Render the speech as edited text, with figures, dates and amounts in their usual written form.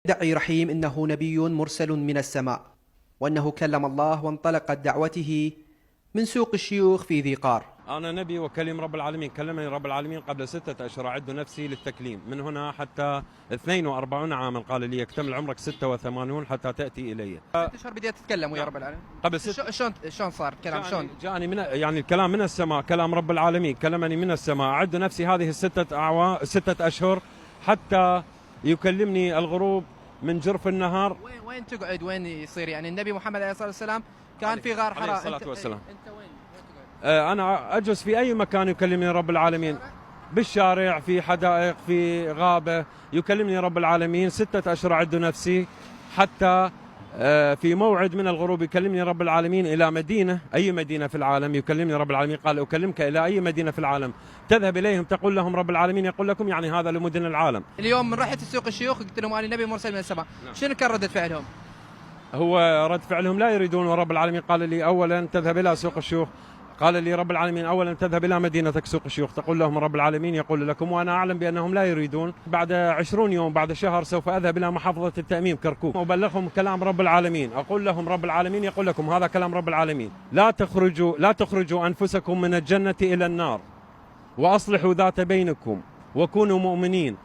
يدعي رحيم إنه نبي مرسل من السماء، وأنه كلم الله وانطلقت دعوته من سوق الشيوخ في ذي قار. أنا نبي وكلم رب العالمين، كلمني رب العالمين قبل 6 أشهر، أعد نفسي للتكليم. من هنا حتى 42 عاما قال لي يكتمل عمرك 86 حتى تأتي إلي. 6 أشهر بديت تتكلم ويا رب العالمين. قبل شلون صار الكلام؟ شلون جاني من يعني الكلام من السماء، كلام رب العالمين كلمني من السماء. أعد نفسي هذه 6 أشهر حتى يكلمني الغروب من جرف النهار. وين تقعد؟ وين يصير يعني النبي محمد عليه الصلاة والسلام كان في غار حراء، عليه الصلاة والسلام. أنت وين أنا أجلس في أي مكان يكلمني رب العالمين، بالشارع، في حدائق، في غابة، يكلمني رب العالمين. 6 أشهر أعد نفسي حتى في موعد من الغروب يكلمني رب العالمين إلى مدينة، أي مدينة في العالم يكلمني رب العالمين. قال أكلمك إلى أي مدينة في العالم تذهب إليهم تقول لهم رب العالمين يقول لكم، يعني هذا لمدن العالم. اليوم من رحت السوق الشيوخ قلت لهم أنا نبي مرسل من السماء، نعم. شنو كان ردة فعلهم؟ هو رد فعلهم لا يريدون، ورب العالمين قال لي أولا تذهب إلى سوق الشيوخ. قال لي رب العالمين أولا تذهب إلى مدينتك سوق الشيوخ تقول لهم رب العالمين يقول لكم، وأنا أعلم بأنهم لا يريدون. بعد 20 يوم، بعد شهر، سوف أذهب إلى محافظة التأميم كركوك وأبلغهم كلام رب العالمين. أقول لهم رب العالمين يقول لكم، هذا كلام رب العالمين. لا تخرجوا أنفسكم من الجنة إلى النار، وأصلحوا ذات بينكم، وكونوا مؤمنين.